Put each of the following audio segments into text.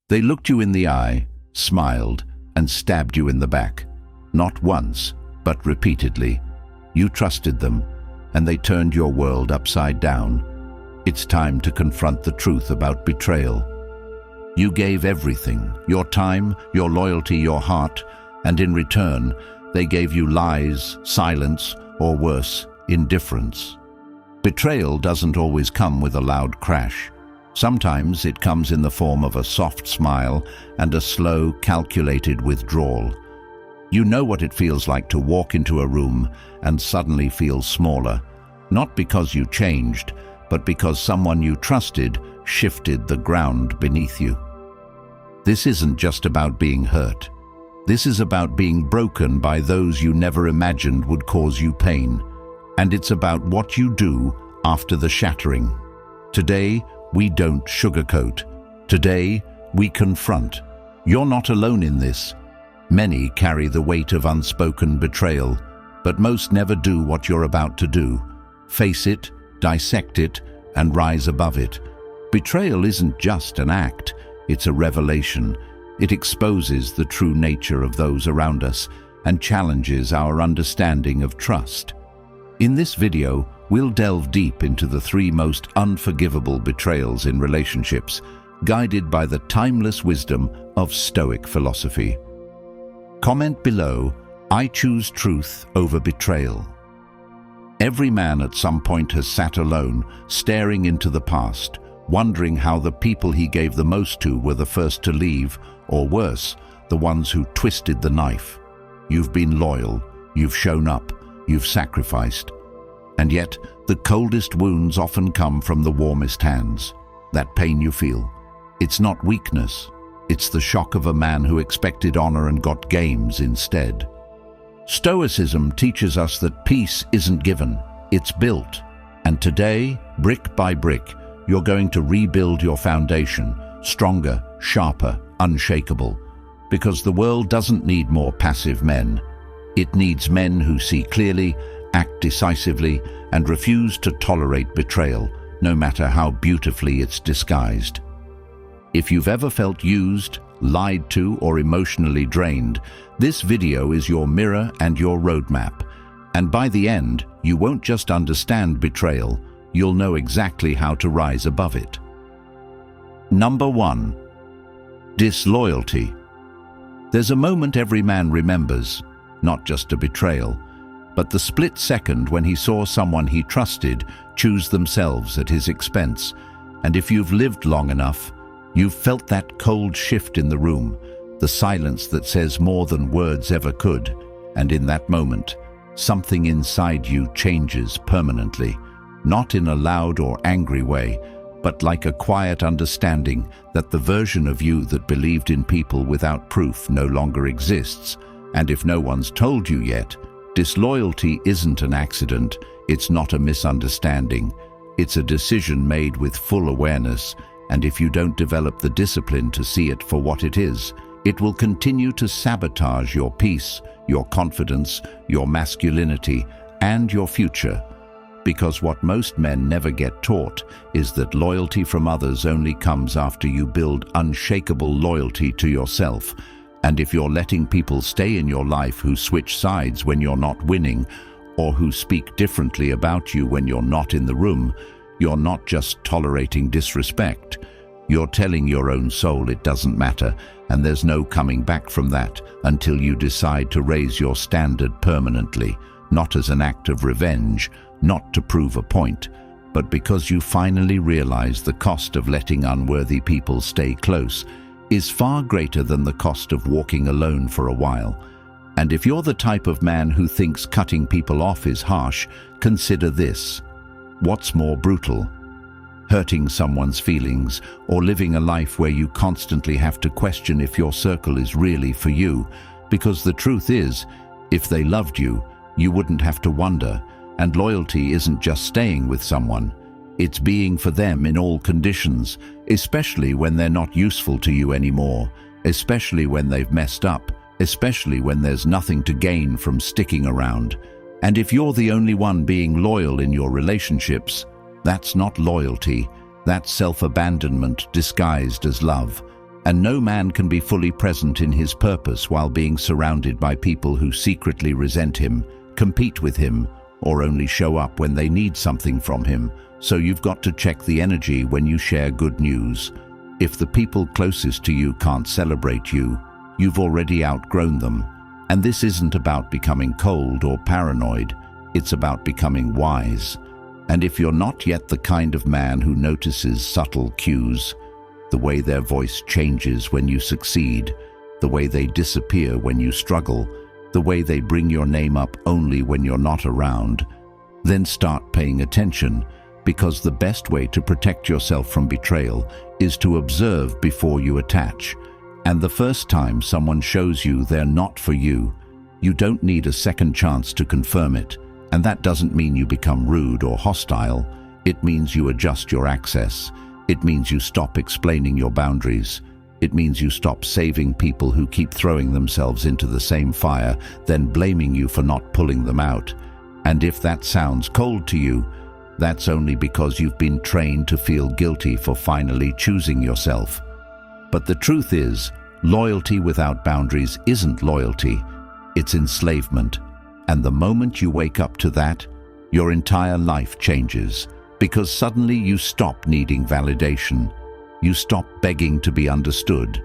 They looked you in the eye, smiled, and stabbed you in the back. Not once, but repeatedly. You trusted them, and they turned your world upside down. It's time to confront the truth about betrayal. You gave everything, your time, your loyalty, your heart, and in return, they gave you lies, silence, or worse, indifference. Betrayal doesn't always come with a loud crash. Sometimes it comes in the form of a soft smile and a slow, calculated withdrawal. You know what it feels like to walk into a room and suddenly feel smaller, not because you changed, but because someone you trusted shifted the ground beneath you. This isn't just about being hurt. This is about being broken by those you never imagined would cause you pain. And it's about what you do after the shattering. Today, we don't sugarcoat. Today, we confront. You're not alone in this. Many carry the weight of unspoken betrayal, but most never do what you're about to do. Face it, dissect it, and rise above it. Betrayal isn't just an act, it's a revelation. It exposes the true nature of those around us and challenges our understanding of trust. In this video, we'll delve deep into the 3 most unforgivable betrayals in relationships, guided by the timeless wisdom of Stoic philosophy. Comment below, I choose truth over betrayal. Every man at some point has sat alone, staring into the past, wondering how the people he gave the most to were the first to leave, or worse, the ones who twisted the knife. You've been loyal, you've shown up, you've sacrificed. And yet, the coldest wounds often come from the warmest hands. That pain you feel, it's not weakness. It's the shock of a man who expected honor and got games instead. Stoicism teaches us that peace isn't given, it's built. And today, brick by brick, you're going to rebuild your foundation, stronger, sharper, unshakable. Because the world doesn't need more passive men. It needs men who see clearly, act decisively, and refuse to tolerate betrayal, no matter how beautifully it's disguised. If you've ever felt used, lied to, or emotionally drained, this video is your mirror and your roadmap. And by the end, you won't just understand betrayal, you'll know exactly how to rise above it. Number 1. Disloyalty. There's a moment every man remembers, not just a betrayal, but the split second when he saw someone he trusted choose themselves at his expense. And if you've lived long enough, you've felt that cold shift in the room, the silence that says more than words ever could. And in that moment, something inside you changes permanently, not in a loud or angry way, but like a quiet understanding that the version of you that believed in people without proof no longer exists. And if no one's told you yet, disloyalty isn't an accident, it's not a misunderstanding. It's a decision made with full awareness, and if you don't develop the discipline to see it for what it is, it will continue to sabotage your peace, your confidence, your masculinity, and your future. Because what most men never get taught is that loyalty from others only comes after you build unshakable loyalty to yourself. And if you're letting people stay in your life who switch sides when you're not winning, or who speak differently about you when you're not in the room, you're not just tolerating disrespect. You're telling your own soul it doesn't matter, and there's no coming back from that until you decide to raise your standard permanently, not as an act of revenge, not to prove a point, but because you finally realize the cost of letting unworthy people stay close is far greater than the cost of walking alone for a while. And if you're the type of man who thinks cutting people off is harsh, consider this. What's more brutal? Hurting someone's feelings, or living a life where you constantly have to question if your circle is really for you? Because the truth is, if they loved you, you wouldn't have to wonder. And loyalty isn't just staying with someone. It's being for them in all conditions, especially when they're not useful to you anymore, especially when they've messed up, especially when there's nothing to gain from sticking around. And if you're the only one being loyal in your relationships, that's not loyalty, that's self-abandonment disguised as love. And no man can be fully present in his purpose while being surrounded by people who secretly resent him, compete with him, or only show up when they need something from him. So you've got to check the energy when you share good news. If the people closest to you can't celebrate you, you've already outgrown them. And this isn't about becoming cold or paranoid, it's about becoming wise. And if you're not yet the kind of man who notices subtle cues, the way their voice changes when you succeed, the way they disappear when you struggle, the way they bring your name up only when you're not around, then start paying attention, because the best way to protect yourself from betrayal is to observe before you attach. And the first time someone shows you they're not for you, you don't need a second chance to confirm it. And that doesn't mean you become rude or hostile. It means you adjust your access. It means you stop explaining your boundaries. It means you stop saving people who keep throwing themselves into the same fire, then blaming you for not pulling them out. And if that sounds cold to you, that's only because you've been trained to feel guilty for finally choosing yourself. But the truth is, loyalty without boundaries isn't loyalty, it's enslavement. And the moment you wake up to that, your entire life changes, because suddenly you stop needing validation, you stop begging to be understood,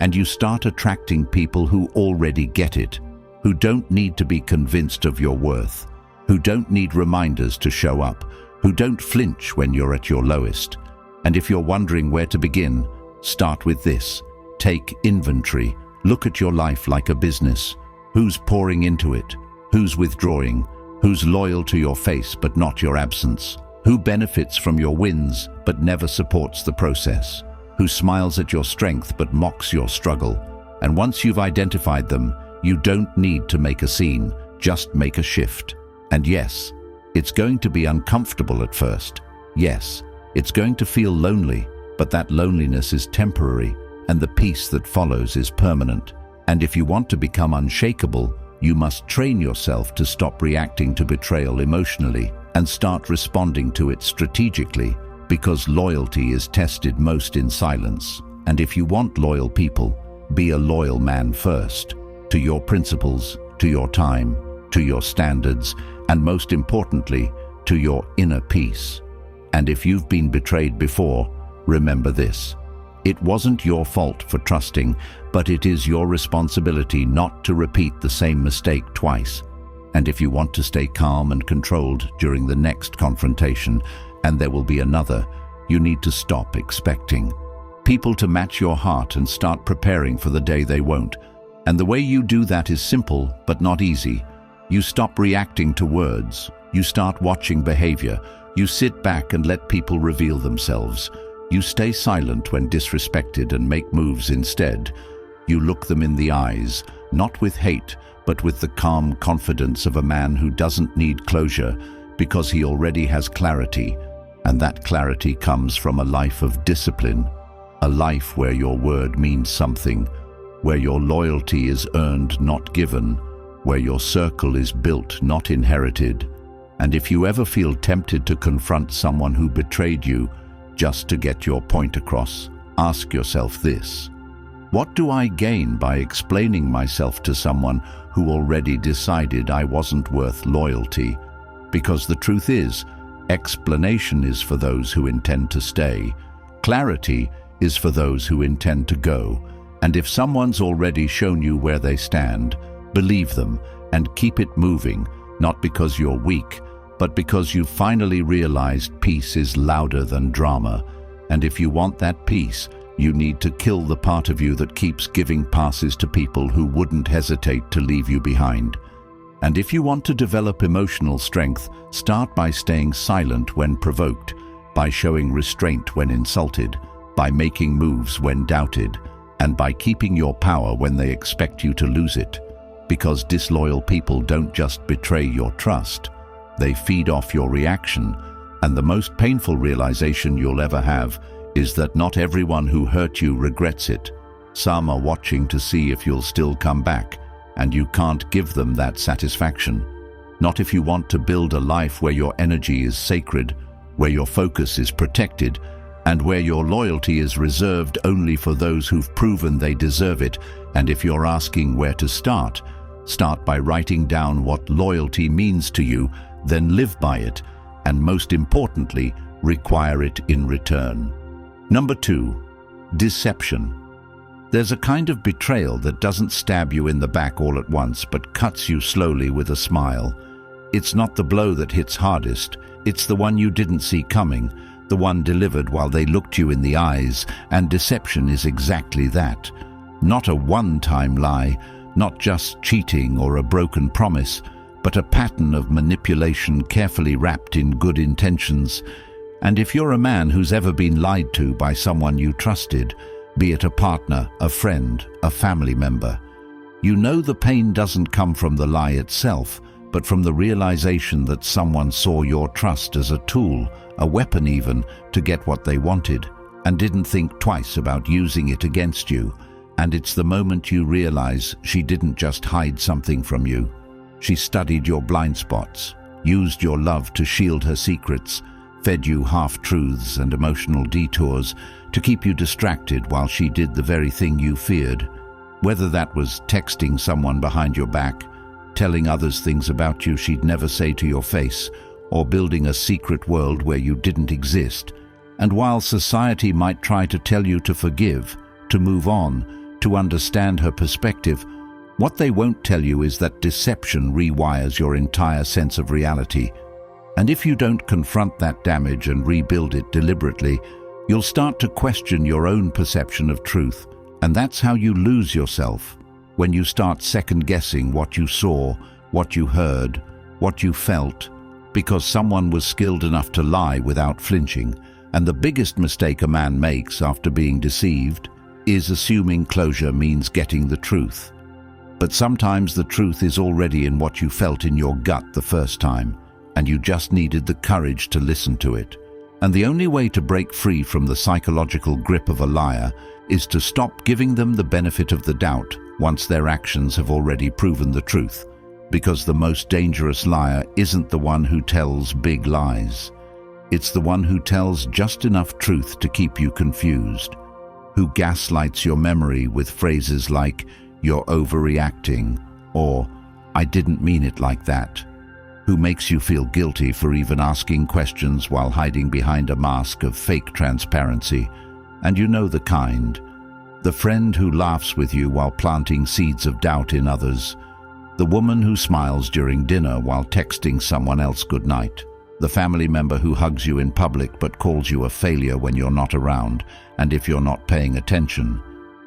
and you start attracting people who already get it, who don't need to be convinced of your worth, who don't need reminders to show up, who don't flinch when you're at your lowest. And if you're wondering where to begin, start with this. Take inventory. Look at your life like a business. Who's pouring into it? Who's withdrawing? Who's loyal to your face but not your absence? Who benefits from your wins but never supports the process? Who smiles at your strength but mocks your struggle? And once you've identified them, you don't need to make a scene, just make a shift. And yes, it's going to be uncomfortable at first. Yes, it's going to feel lonely, but that loneliness is temporary, and the peace that follows is permanent. And if you want to become unshakable, you must train yourself to stop reacting to betrayal emotionally and start responding to it strategically, because loyalty is tested most in silence. And if you want loyal people, be a loyal man first, to your principles, to your time, to your standards, and most importantly, to your inner peace. And if you've been betrayed before, remember this. It wasn't your fault for trusting, but it is your responsibility not to repeat the same mistake twice. And if you want to stay calm and controlled during the next confrontation, and there will be another, you need to stop expecting people to match your heart and start preparing for the day they won't. And the way you do that is simple, but not easy. You stop reacting to words. You start watching behavior. You sit back and let people reveal themselves. You stay silent when disrespected and make moves instead. You look them in the eyes, not with hate, but with the calm confidence of a man who doesn't need closure because he already has clarity. And that clarity comes from a life of discipline, a life where your word means something, where your loyalty is earned, not given, where your circle is built, not inherited. And if you ever feel tempted to confront someone who betrayed you just to get your point across, ask yourself this: what do I gain by explaining myself to someone who already decided I wasn't worth loyalty? Because the truth is, explanation is for those who intend to stay. Clarity is for those who intend to go. And if someone's already shown you where they stand, believe them and keep it moving, not because you're weak, but because you've finally realized peace is louder than drama. And if you want that peace, you need to kill the part of you that keeps giving passes to people who wouldn't hesitate to leave you behind. And if you want to develop emotional strength, start by staying silent when provoked, by showing restraint when insulted, by making moves when doubted, and by keeping your power when they expect you to lose it. Because disloyal people don't just betray your trust, they feed off your reaction. And the most painful realization you'll ever have is that not everyone who hurt you regrets it. Some are watching to see if you'll still come back, and you can't give them that satisfaction. Not if you want to build a life where your energy is sacred, where your focus is protected, and where your loyalty is reserved only for those who've proven they deserve it. And if you're asking where to start, start by writing down what loyalty means to you, then live by it, and most importantly, require it in return. Number 2, deception. There's a kind of betrayal that doesn't stab you in the back all at once, but cuts you slowly with a smile. It's not the blow that hits hardest, it's the one you didn't see coming, the one delivered while they looked you in the eyes, and deception is exactly that. Not a one-time lie, not just cheating or a broken promise, but a pattern of manipulation carefully wrapped in good intentions. And if you're a man who's ever been lied to by someone you trusted, be it a partner, a friend, a family member, you know the pain doesn't come from the lie itself, but from the realization that someone saw your trust as a tool, a weapon even, to get what they wanted, and didn't think twice about using it against you. And it's the moment you realize she didn't just hide something from you. She studied your blind spots, used your love to shield her secrets, fed you half-truths and emotional detours to keep you distracted while she did the very thing you feared. Whether that was texting someone behind your back, telling others things about you she'd never say to your face, or building a secret world where you didn't exist. And while society might try to tell you to forgive, to move on, to understand her perspective, what they won't tell you is that deception rewires your entire sense of reality. And if you don't confront that damage and rebuild it deliberately, you'll start to question your own perception of truth. And that's how you lose yourself, when you start second-guessing what you saw, what you heard, what you felt, because someone was skilled enough to lie without flinching. And the biggest mistake a man makes after being deceived is assuming closure means getting the truth. But sometimes the truth is already in what you felt in your gut the first time, and you just needed the courage to listen to it. And the only way to break free from the psychological grip of a liar is to stop giving them the benefit of the doubt once their actions have already proven the truth. Because the most dangerous liar isn't the one who tells big lies. It's the one who tells just enough truth to keep you confused, who gaslights your memory with phrases like, "You're overreacting," or "I didn't mean it like that," who makes you feel guilty for even asking questions while hiding behind a mask of fake transparency. And you know the kind. The friend who laughs with you while planting seeds of doubt in others. The woman who smiles during dinner while texting someone else goodnight. The family member who hugs you in public but calls you a failure when you're not around, and if you're not paying attention.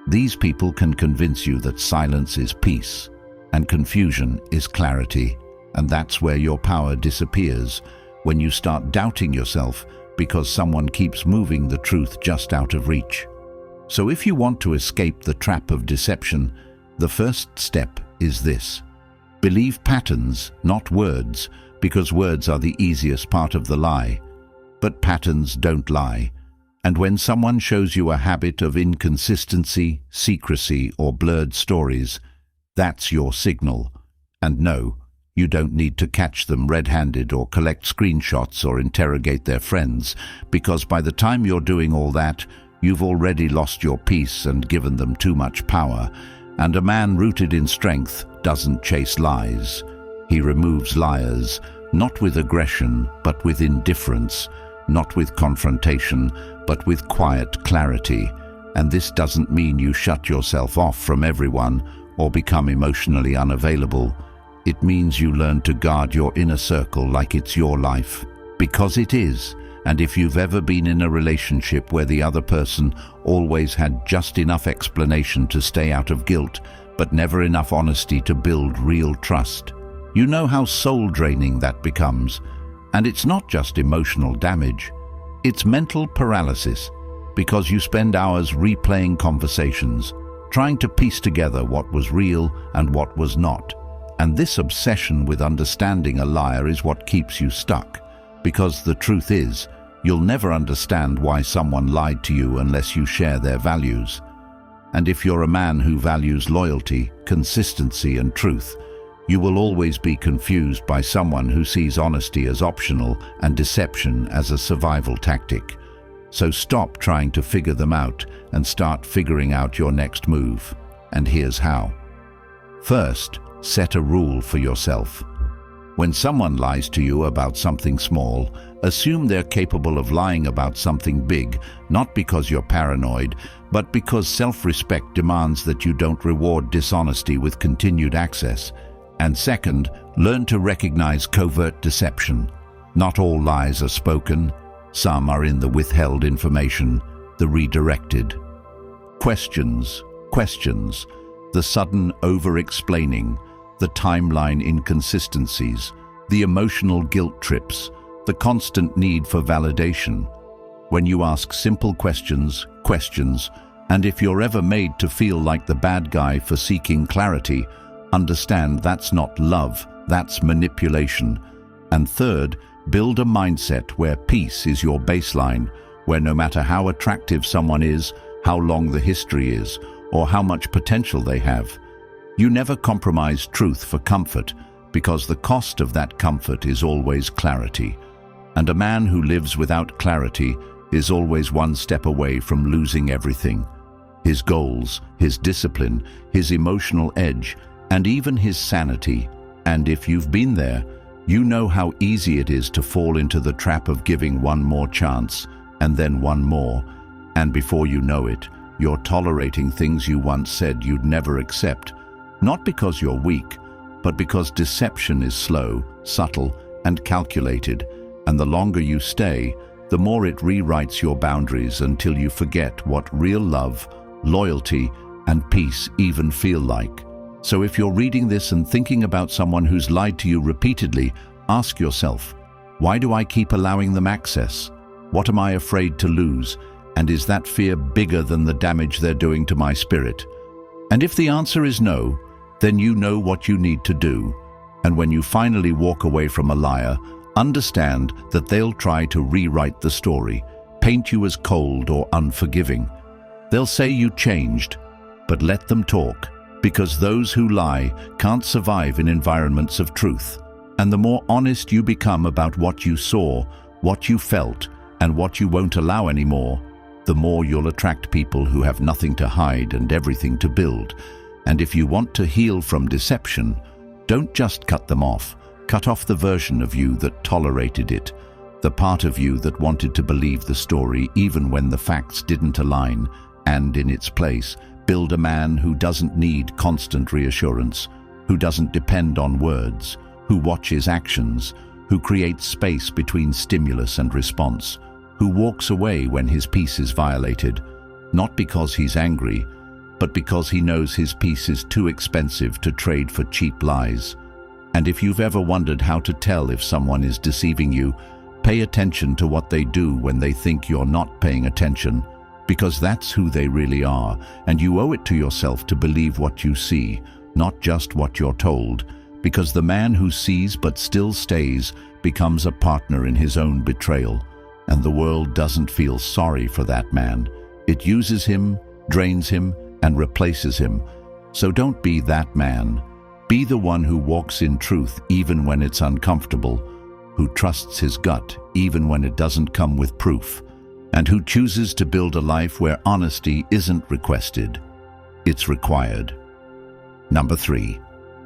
These people can convince you that silence is peace, and confusion is clarity. And that's where your power disappears, when you start doubting yourself because someone keeps moving the truth just out of reach. So if you want to escape the trap of deception, the first step is this. Believe patterns, not words, because words are the easiest part of the lie. But patterns don't lie. And when someone shows you a habit of inconsistency, secrecy, or blurred stories, that's your signal. And no, you don't need to catch them red-handed or collect screenshots or interrogate their friends, because by the time you're doing all that, you've already lost your peace and given them too much power. And a man rooted in strength doesn't chase lies. He removes liars, not with aggression, but with indifference, not with confrontation, but with quiet clarity. And this doesn't mean you shut yourself off from everyone or become emotionally unavailable. It means you learn to guard your inner circle like it's your life, because it is. And if you've ever been in a relationship where the other person always had just enough explanation to stay out of guilt, but never enough honesty to build real trust, you know how soul-draining that becomes. And it's not just emotional damage, it's mental paralysis, because you spend hours replaying conversations, trying to piece together what was real and what was not. And this obsession with understanding a liar is what keeps you stuck, because the truth is, you'll never understand why someone lied to you unless you share their values. And if you're a man who values loyalty, consistency, and truth, you will always be confused by someone who sees honesty as optional and deception as a survival tactic. So stop trying to figure them out and start figuring out your next move. And here's how. First, set a rule for yourself. When someone lies to you about something small, assume they're capable of lying about something big, not because you're paranoid, but because self-respect demands that you don't reward dishonesty with continued access. And second, learn to recognize covert deception. Not all lies are spoken. Some are in the withheld information, the redirected. Questions, the sudden over-explaining, the timeline inconsistencies, the emotional guilt trips, the constant need for validation. When you ask simple questions, and if you're ever made to feel like the bad guy for seeking clarity, understand that's not love, that's manipulation. And third, build a mindset where peace is your baseline, where no matter how attractive someone is, how long the history is, or how much potential they have, you never compromise truth for comfort, because the cost of that comfort is always clarity. And a man who lives without clarity is always one step away from losing everything. His goals, his discipline, his emotional edge, and even his sanity. And if you've been there, you know how easy it is to fall into the trap of giving one more chance, and then one more, and before you know it, you're tolerating things you once said you'd never accept, not because you're weak, but because deception is slow, subtle, and calculated, and the longer you stay, the more it rewrites your boundaries until you forget what real love, loyalty, and peace even feel like. So if you're reading this and thinking about someone who's lied to you repeatedly, ask yourself, why do I keep allowing them access? What am I afraid to lose? And is that fear bigger than the damage they're doing to my spirit? And if the answer is no, then you know what you need to do. And when you finally walk away from a liar, understand that they'll try to rewrite the story, paint you as cold or unforgiving. They'll say you changed, but let them talk. Because those who lie can't survive in environments of truth. And the more honest you become about what you saw, what you felt, and what you won't allow anymore, the more you'll attract people who have nothing to hide and everything to build. And if you want to heal from deception, don't just cut them off. Cut off the version of you that tolerated it, the part of you that wanted to believe the story even when the facts didn't align, and in its place, build a man who doesn't need constant reassurance, who doesn't depend on words, who watches actions, who creates space between stimulus and response, who walks away when his peace is violated, not because he's angry, but because he knows his peace is too expensive to trade for cheap lies. And if you've ever wondered how to tell if someone is deceiving you, pay attention to what they do when they think you're not paying attention, because that's who they really are, and you owe it to yourself to believe what you see, not just what you're told, because the man who sees but still stays becomes a partner in his own betrayal, and the world doesn't feel sorry for that man. It uses him, drains him, and replaces him. So don't be that man. Be the one who walks in truth even when it's uncomfortable, who trusts his gut even when it doesn't come with proof, and who chooses to build a life where honesty isn't requested, it's required. Number 3,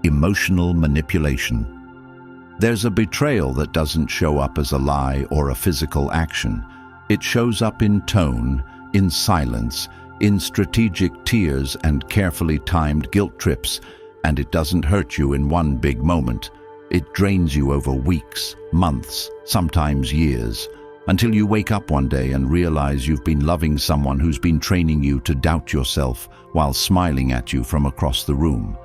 emotional manipulation. There's a betrayal that doesn't show up as a lie or a physical action. It shows up in tone, in silence, in strategic tears and carefully timed guilt trips, and it doesn't hurt you in one big moment. It drains you over weeks, months, sometimes years, until you wake up one day and realize you've been loving someone who's been training you to doubt yourself while smiling at you from across the room.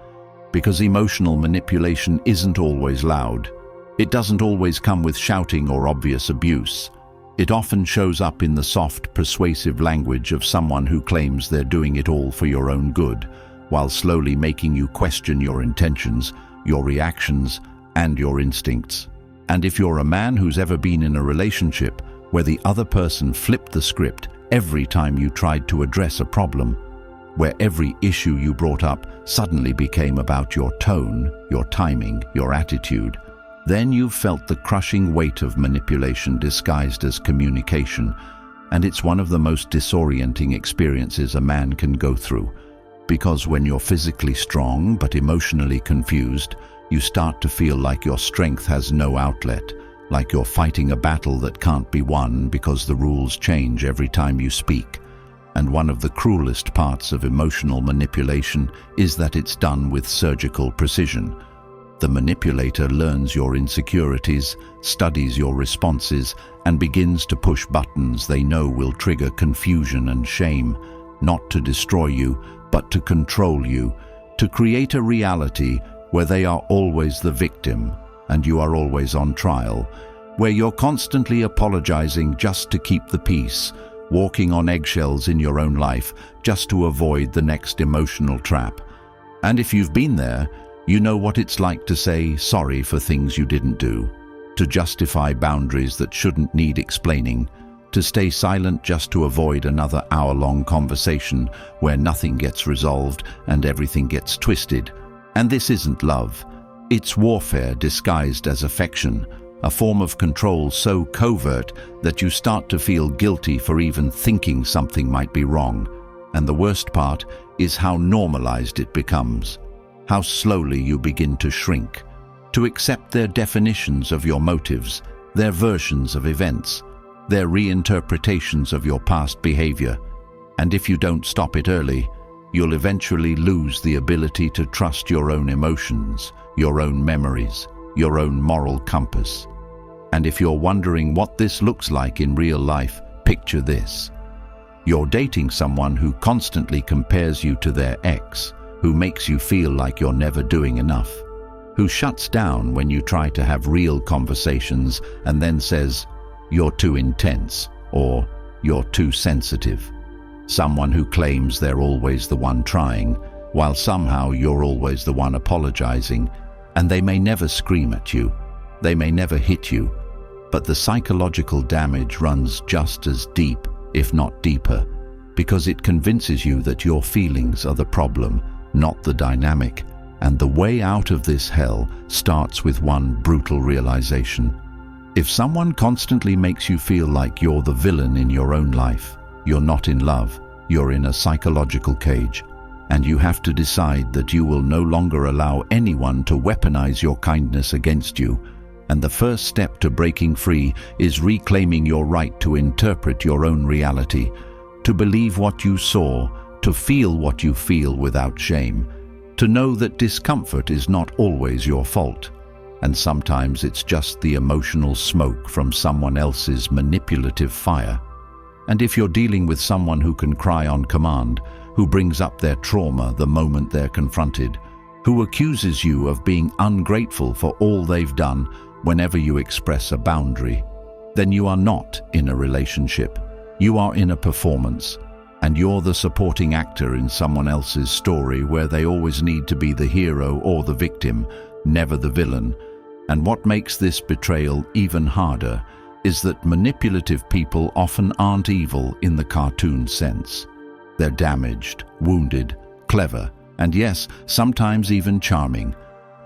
Because emotional manipulation isn't always loud. It doesn't always come with shouting or obvious abuse. It often shows up in the soft, persuasive language of someone who claims they're doing it all for your own good, while slowly making you question your intentions, your reactions, and your instincts. And if you're a man who's ever been in a relationship where the other person flipped the script every time you tried to address a problem, where every issue you brought up suddenly became about your tone, your timing, your attitude, then you've felt the crushing weight of manipulation disguised as communication, And it's one of the most disorienting experiences a man can go through, because when you're physically strong but emotionally confused, you start to feel like your strength has no outlet, like you're fighting a battle that can't be won because the rules change every time you speak. And one of the cruelest parts of emotional manipulation is that it's done with surgical precision. The manipulator learns your insecurities, studies your responses, and begins to push buttons they know will trigger confusion and shame, not to destroy you, but to control you, to create a reality where they are always the victim and you are always on trial, where you're constantly apologizing just to keep the peace, walking on eggshells in your own life just to avoid the next emotional trap. And if you've been there, you know what it's like to say sorry for things you didn't do, to justify boundaries that shouldn't need explaining, to stay silent just to avoid another hour-long conversation where nothing gets resolved and everything gets twisted. And this isn't love. It's warfare disguised as affection, a form of control so covert that you start to feel guilty for even thinking something might be wrong. And the worst part is how normalized it becomes, how slowly you begin to shrink, to accept their definitions of your motives, their versions of events, their reinterpretations of your past behavior. And if you don't stop it early, you'll eventually lose the ability to trust your own emotions, your own memories, your own moral compass. And if you're wondering what this looks like in real life, picture this. You're dating someone who constantly compares you to their ex, who makes you feel like you're never doing enough, who shuts down when you try to have real conversations and then says, "You're too intense," or "You're too sensitive." Someone who claims they're always the one trying, while somehow you're always the one apologizing. And they may never scream at you, they may never hit you, but the psychological damage runs just as deep, if not deeper, because it convinces you that your feelings are the problem, not the dynamic. And the way out of this hell starts with one brutal realization. If someone constantly makes you feel like you're the villain in your own life, you're not in love, you're in a psychological cage. And you have to decide that you will no longer allow anyone to weaponize your kindness against you. And the first step to breaking free is reclaiming your right to interpret your own reality, to believe what you saw, to feel what you feel without shame, to know that discomfort is not always your fault. And sometimes it's just the emotional smoke from someone else's manipulative fire. And if you're dealing with someone who can cry on command, who brings up their trauma the moment they're confronted, who accuses you of being ungrateful for all they've done whenever you express a boundary, then you are not in a relationship. You are in a performance, and you're the supporting actor in someone else's story where they always need to be the hero or the victim, never the villain. And what makes this betrayal even harder is that manipulative people often aren't evil in the cartoon sense. They're damaged, wounded, clever, and yes, sometimes even charming.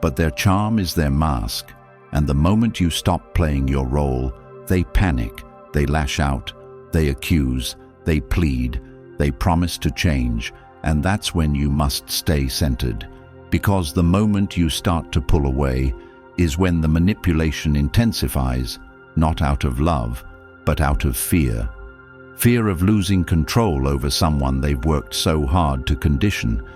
But their charm is their mask, and the moment you stop playing your role, they panic, they lash out, they accuse, they plead, they promise to change, and that's when you must stay centered. Because the moment you start to pull away is when the manipulation intensifies, not out of love, but out of fear. Fear of losing control over someone they've worked so hard to condition.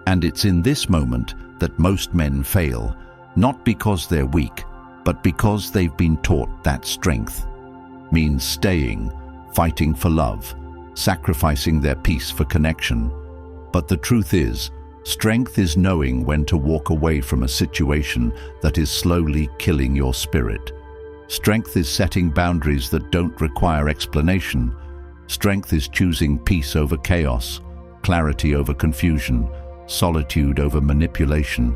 And it's in this moment that most men fail, not because they're weak, but because they've been taught that strength means staying, fighting for love, sacrificing their peace for connection. But the truth is, strength is knowing when to walk away from a situation that is slowly killing your spirit. Strength is setting boundaries that don't require explanation. Strength is choosing peace over chaos, clarity over confusion, solitude over manipulation.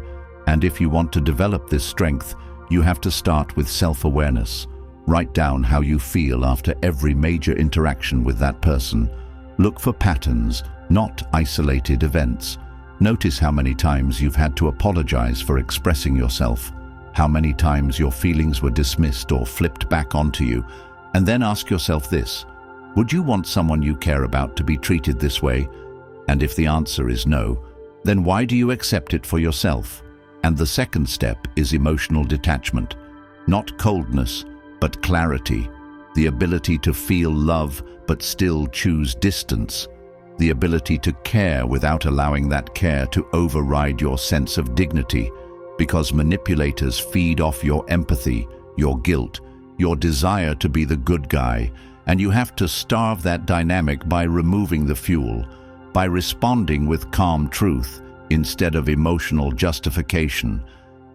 And if you want to develop this strength, you have to start with self-awareness. Write down how you feel after every major interaction with that person. Look for patterns, not isolated events. Notice how many times you've had to apologize for expressing yourself, how many times your feelings were dismissed or flipped back onto you, and then ask yourself this: Would you want someone you care about to be treated this way? And if the answer is no, then why do you accept it for yourself? And the second step is emotional detachment. Not coldness, but clarity. The ability to feel love but still choose distance. The ability to care without allowing that care to override your sense of dignity, because manipulators feed off your empathy, your guilt, your desire to be the good guy, and you have to starve that dynamic by removing the fuel, by responding with calm truth instead of emotional justification.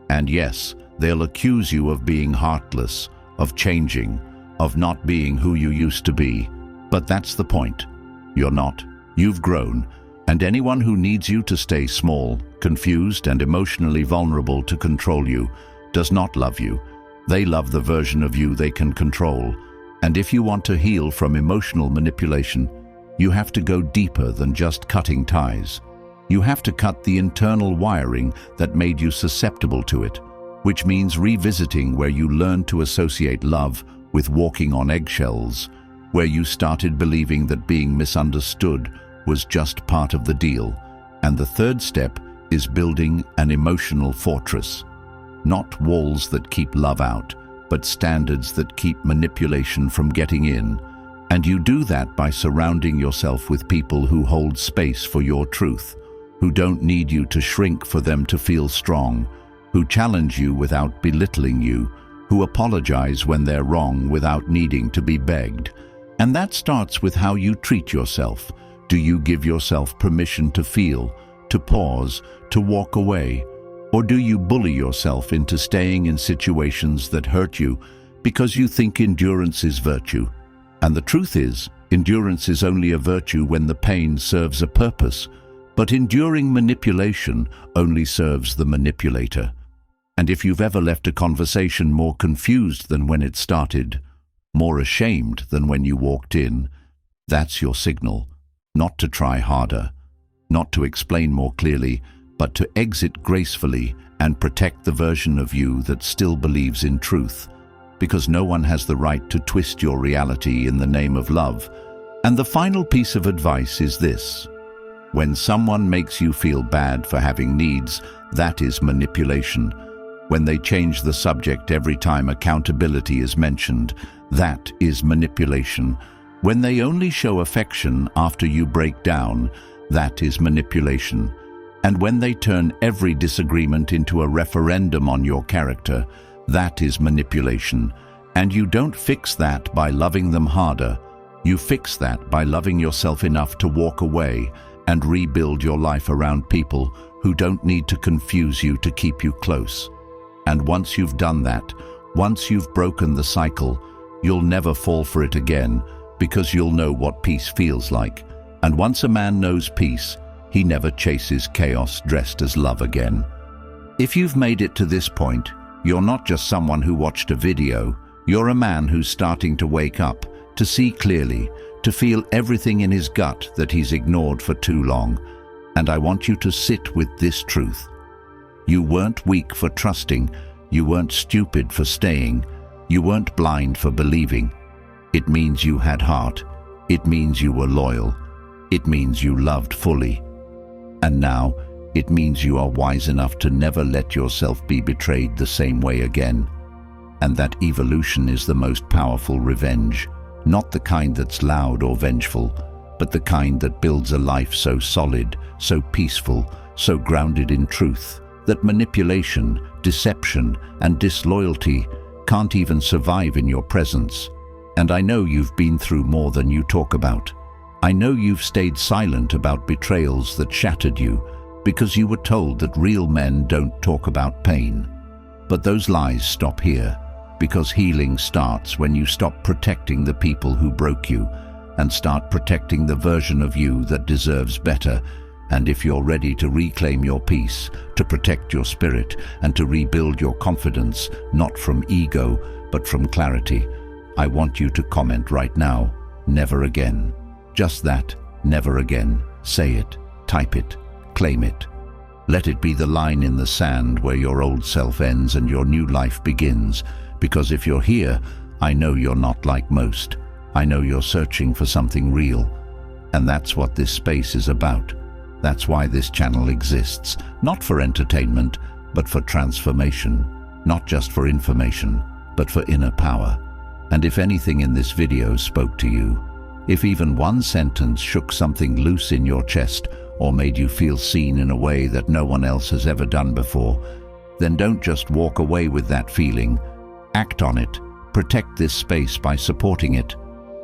And yes, they'll accuse you of being heartless, of changing, of not being who you used to be. But that's the point. You're not. You've grown, and anyone who needs you to stay small, confused, and emotionally vulnerable to control you does not love you. They love the version of you they can control. And if you want to heal from emotional manipulation, you have to go deeper than just cutting ties. You have to cut the internal wiring that made you susceptible to it, which means revisiting where you learned to associate love with walking on eggshells, where you started believing that being misunderstood was just part of the deal. And the third step is building an emotional fortress. Not walls that keep love out, but standards that keep manipulation from getting in. And you do that by surrounding yourself with people who hold space for your truth, who don't need you to shrink for them to feel strong, who challenge you without belittling you, who apologize when they're wrong without needing to be begged. And that starts with how you treat yourself. Do you give yourself permission to feel, to pause, to walk away? Or do you bully yourself into staying in situations that hurt you because you think endurance is virtue? And the truth is, endurance is only a virtue when the pain serves a purpose, but enduring manipulation only serves the manipulator. And if you've ever left a conversation more confused than when it started, more ashamed than when you walked in, that's your signal. Not to try harder, not to explain more clearly, but to exit gracefully and protect the version of you that still believes in truth, because no one has the right to twist your reality in the name of love. And the final piece of advice is this: when someone makes you feel bad for having needs, that is manipulation. When they change the subject every time accountability is mentioned, that is manipulation. When they only show affection after you break down, that is manipulation. And when they turn every disagreement into a referendum on your character, that is manipulation. And you don't fix that by loving them harder. You fix that by loving yourself enough to walk away and rebuild your life around people who don't need to confuse you to keep you close. And once you've done that, once you've broken the cycle, you'll never fall for it again, because you'll know what peace feels like. And once a man knows peace, he never chases chaos dressed as love again. If you've made it to this point, you're not just someone who watched a video. You're a man who's starting to wake up, to see clearly, to feel everything in his gut that he's ignored for too long. And I want you to sit with this truth. You weren't weak for trusting. You weren't stupid for staying. You weren't blind for believing. It means you had heart. It means you were loyal. It means you loved fully. And now, it means you are wise enough to never let yourself be betrayed the same way again. And that evolution is the most powerful revenge, not the kind that's loud or vengeful, but the kind that builds a life so solid, so peaceful, so grounded in truth, that manipulation, deception, and disloyalty can't even survive in your presence. And I know you've been through more than you talk about. I know you've stayed silent about betrayals that shattered you, because you were told that real men don't talk about pain. But those lies stop here, because healing starts when you stop protecting the people who broke you and start protecting the version of you that deserves better. And if you're ready to reclaim your peace, to protect your spirit, and to rebuild your confidence, not from ego, but from clarity, I want you to comment right now, never again. Just that, never again. Say it, type it, claim it. Let it be the line in the sand where your old self ends and your new life begins. Because if you're here, I know you're not like most. I know you're searching for something real, and that's what this space is about. That's why this channel exists, not for entertainment, but for transformation, not just for information, but for inner power. And if anything in this video spoke to you, if even one sentence shook something loose in your chest or made you feel seen in a way that no one else has ever done before, then don't just walk away with that feeling. Act on it. Protect this space by supporting it.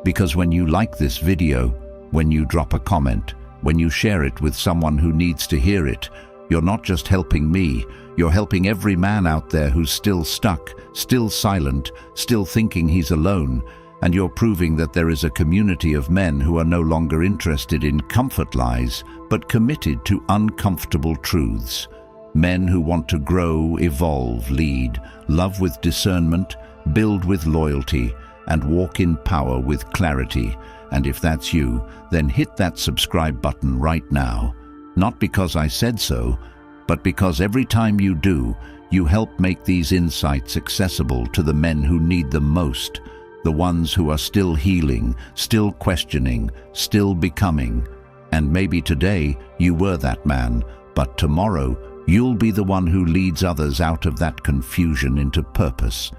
Because when you like this video, when you drop a comment, when you share it with someone who needs to hear it, you're not just helping me, you're helping every man out there who's still stuck, still silent, still thinking he's alone, and you're proving that there is a community of men who are no longer interested in comfort lies, but committed to uncomfortable truths. Men who want to grow, evolve, lead, love with discernment, build with loyalty, and walk in power with clarity. And if that's you, then hit that subscribe button right now. Not because I said so, but because every time you do, you help make these insights accessible to the men who need them most, the ones who are still healing, still questioning, still becoming. And maybe today you were that man, but tomorrow you'll be the one who leads others out of that confusion into purpose.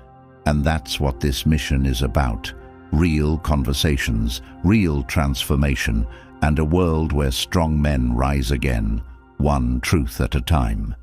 And that's what this mission is about. Real conversations, real transformation, and a world where strong men rise again, one truth at a time.